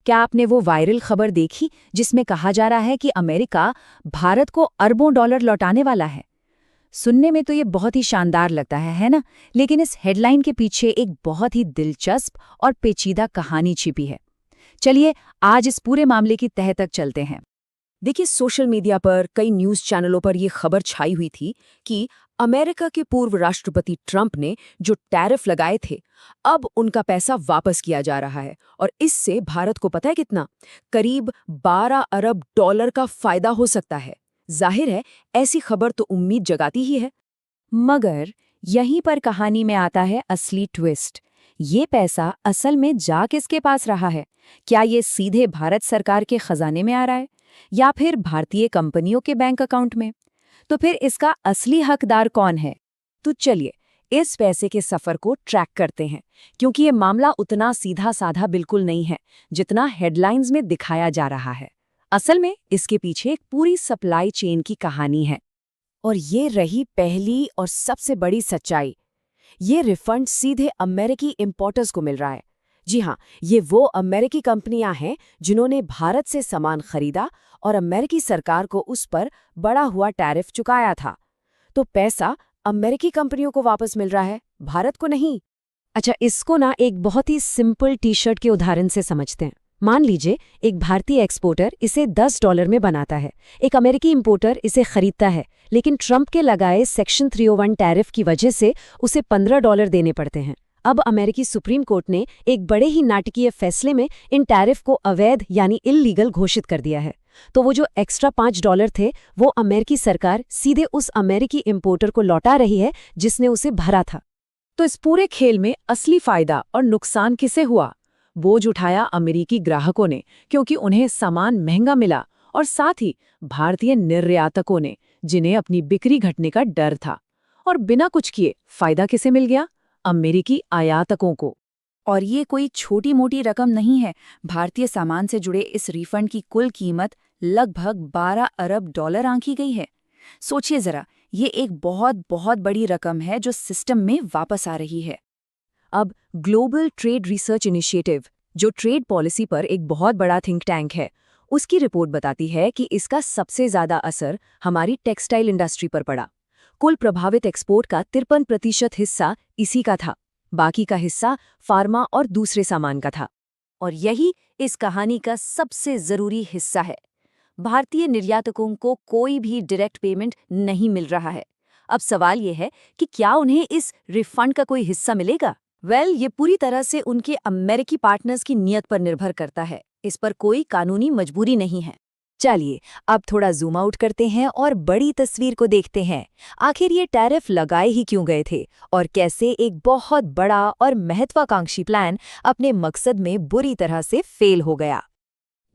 क्या आपने वो वायरल खबर देखी जिसमें कहा जा रहा है कि अमेरिका भारत को अरबों डॉलर लौटाने वाला है? सुनने में तो ये बहुत ही शानदार लगता है ना? लेकिन इस हेडलाइन के पीछे एक बहुत ही दिलचस्प और पेचीदा कहानी छिपी है। चलिए आज इस पूरे मामले की तह तक चलते हैं। देखिए, सोशल मीडिया पर कई न्यूज़ चैनलों पर यह खबर छाई हुई थी कि अमेरिका के पूर्व राष्ट्रपति ट्रंप ने जो टैरिफ लगाए थे, अब उनका पैसा वापस किया जा रहा है और इससे भारत को पता है कितना? करीब 12 अरब डॉलर का फायदा हो सकता है। जाहिर है, ऐसी खबर तो उम्मीद जगाती ही है। मगर यहीं पर कहानी में आता है असली ट्विस्ट। ये पैसा असल में जा किसके पास रहा है? क्या ये सीधे भारत सरकार के खजाने में आ रहा है या फिर भारतीय कंपनियों के बैंक अकाउंट में? तो फिर इसका असली हकदार कौन है? तो चलिए इस पैसे के सफर को ट्रैक करते हैं, क्योंकि ये मामला उतना सीधा साधा बिल्कुल नहीं है जितना हेडलाइंस में दिखाया जा रहा है। असल में इसके पीछे एक पूरी सप्लाई चेन की कहानी है। और ये रही पहली और सबसे बड़ी सच्चाई। ये रिफंड सीधे अमेरिकी इंपोर्टर्स को मिल रहा है। जी हाँ, ये वो अमेरिकी कंपनियां हैं जिन्होंने भारत से सामान खरीदा और अमेरिकी सरकार को उस पर बढ़ा हुआ टैरिफ चुकाया था। तो पैसा अमेरिकी कंपनियों को वापस मिल रहा है, भारत को नहीं। अच्छा, इसको ना एक बहुत ही सिंपल टी शर्ट के उदाहरण से समझते हैं। मान लीजिए एक भारतीय एक्सपोर्टर इसे $10 में बनाता है, एक अमेरिकी इंपोर्टर इसे खरीदता है, लेकिन ट्रंप के लगाए सेक्शन 301 टैरिफ की वजह से उसे $15 देने पड़ते हैं। अब अमेरिकी सुप्रीम कोर्ट ने एक बड़े ही नाटकीय फैसले में इन टैरिफ को अवैध यानी इल्लीगल घोषित कर दिया है। तो वो जो एक्स्ट्रा $5 थे, वो अमेरिकी सरकार सीधे उस अमेरिकी इंपोर्टर को लौटा रही है जिसने उसे भरा था। तो इस पूरे खेल में असली फायदा और नुकसान किसे हुआ? बोझ उठाया अमेरिकी ग्राहकों ने, क्योंकि उन्हें सामान महंगा मिला, और साथ ही भारतीय निर्यातकों ने, जिन्हें अपनी बिक्री घटने का डर था। और बिना कुछ किए फायदा किसे मिल गया? अमेरिकी आयातकों को। और ये कोई छोटी मोटी रकम नहीं है। भारतीय सामान से जुड़े इस रिफंड की कुल कीमत लगभग 12 अरब डॉलर आंकी गई है। सोचिए जरा, ये एक बहुत बहुत बड़ी रकम है जो सिस्टम में वापस आ रही है। अब ग्लोबल ट्रेड रिसर्च इनिशिएटिव, जो ट्रेड पॉलिसी पर एक बहुत बड़ा थिंक टैंक है, उसकी रिपोर्ट बताती है कि इसका सबसे ज्यादा असर हमारी टेक्सटाइल इंडस्ट्री पर पड़ा। कुल प्रभावित एक्सपोर्ट का 53% हिस्सा इसी का था। बाकी का हिस्सा फार्मा और दूसरे सामान का था। और यही इस कहानी का सबसे जरूरी हिस्सा है। भारतीय निर्यातकों को कोई भी डायरेक्ट पेमेंट नहीं मिल रहा है। अब सवाल यह है कि क्या उन्हें इस रिफंड का कोई हिस्सा मिलेगा? ये पूरी तरह से उनके अमेरिकी पार्टनर्स की नीयत पर निर्भर करता है। इस पर कोई कानूनी मजबूरी नहीं है। चलिए अब थोड़ा जूम आउट करते हैं और बड़ी तस्वीर को देखते हैं। आखिर ये टैरिफ लगाए ही क्यों गए थे और कैसे एक बहुत बड़ा और महत्वाकांक्षी प्लान अपने मकसद में बुरी तरह से फेल हो गया।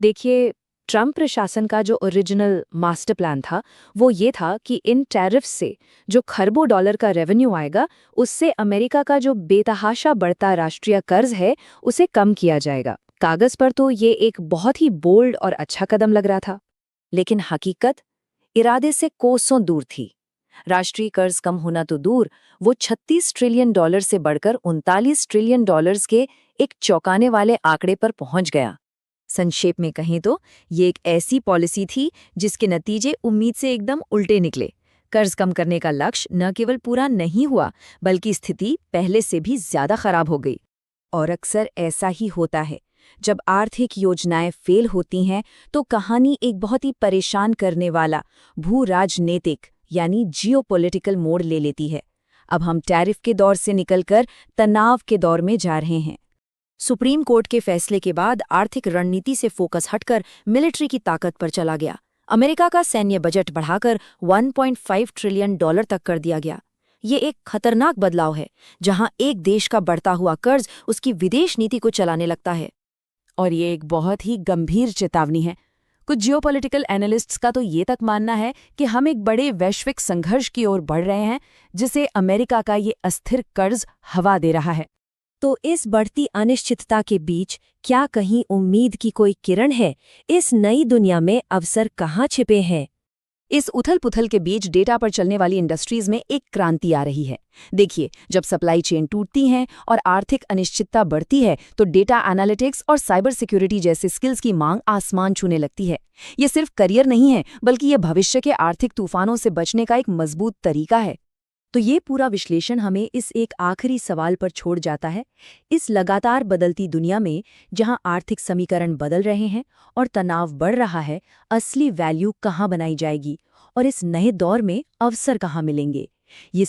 देखिए, ट्रंप प्रशासन का जो ओरिजिनल मास्टर प्लान था, वो ये था कि इन टैरिफ से जो खरबों डॉलर का रेवेन्यू आएगा, उससे अमेरिका का जो बेतहाशा बढ़ता राष्ट्रीय कर्ज है, उसे कम किया जाएगा। कागज पर तो ये एक बहुत ही बोल्ड और अच्छा कदम लग रहा था, लेकिन हकीकत इरादे से कोसों दूर थी। राष्ट्रीय कर्ज कम होना तो दूर, वो $36 ट्रिलियन से बढ़कर $39 ट्रिलियन के एक चौंकाने वाले आंकड़े पर पहुंच गया। संक्षेप में कहें तो ये एक ऐसी पॉलिसी थी जिसके नतीजे उम्मीद से एकदम उल्टे निकले। कर्ज कम करने का लक्ष्य न केवल पूरा नहीं हुआ, बल्कि स्थिति पहले से भी ज्यादा खराब हो गई। और अक्सर ऐसा ही होता है, जब आर्थिक योजनाएं फेल होती हैं तो कहानी एक बहुत ही परेशान करने वाला भू राजनीतिक यानी जियोपॉलिटिकल मोड़ ले लेती है। अब हम टैरिफ के दौर से निकलकर तनाव के दौर में जा रहे हैं। सुप्रीम कोर्ट के फैसले के बाद आर्थिक रणनीति से फोकस हटकर मिलिट्री की ताकत पर चला गया। अमेरिका का सैन्य बजट बढ़ाकर $1.5 ट्रिलियन तक कर दिया गया। ये एक खतरनाक बदलाव है, जहां एक देश का बढ़ता हुआ कर्ज उसकी विदेश नीति को चलाने लगता है। और ये एक बहुत ही गंभीर चेतावनी है। कुछ जियोपॉलिटिकल एनालिस्ट्स का तो ये तक मानना है कि हम एक बड़े वैश्विक संघर्ष की ओर बढ़ रहे हैं, जिसे अमेरिका का ये अस्थिर कर्ज हवा दे रहा है। तो इस बढ़ती अनिश्चितता के बीच क्या कहीं उम्मीद की कोई किरण है? इस नई दुनिया में अवसर कहाँ छिपे हैं? इस उथल-पुथल के बीच डेटा पर चलने वाली इंडस्ट्रीज में एक क्रांति आ रही है। देखिए, जब सप्लाई चेन टूटती हैं और आर्थिक अनिश्चितता बढ़ती है, तो डेटा एनालिटिक्स और साइबर सिक्योरिटी जैसे स्किल्स की मांग आसमान छूने लगती है। ये सिर्फ करियर नहीं है, बल्कि ये भविष्य के आर्थिक तूफानों से बचने का एक मजबूत तरीका है। तो ये पूरा विश्लेषण हमें इस एक आखिरी सवाल पर छोड़ जाता है। इस लगातार बदलती दुनिया में, जहां आर्थिक समीकरण बदल रहे हैं और तनाव बढ़ रहा है, असली वैल्यू कहाँ बनाई जाएगी और इस नए दौर में अवसर कहाँ मिलेंगे? ये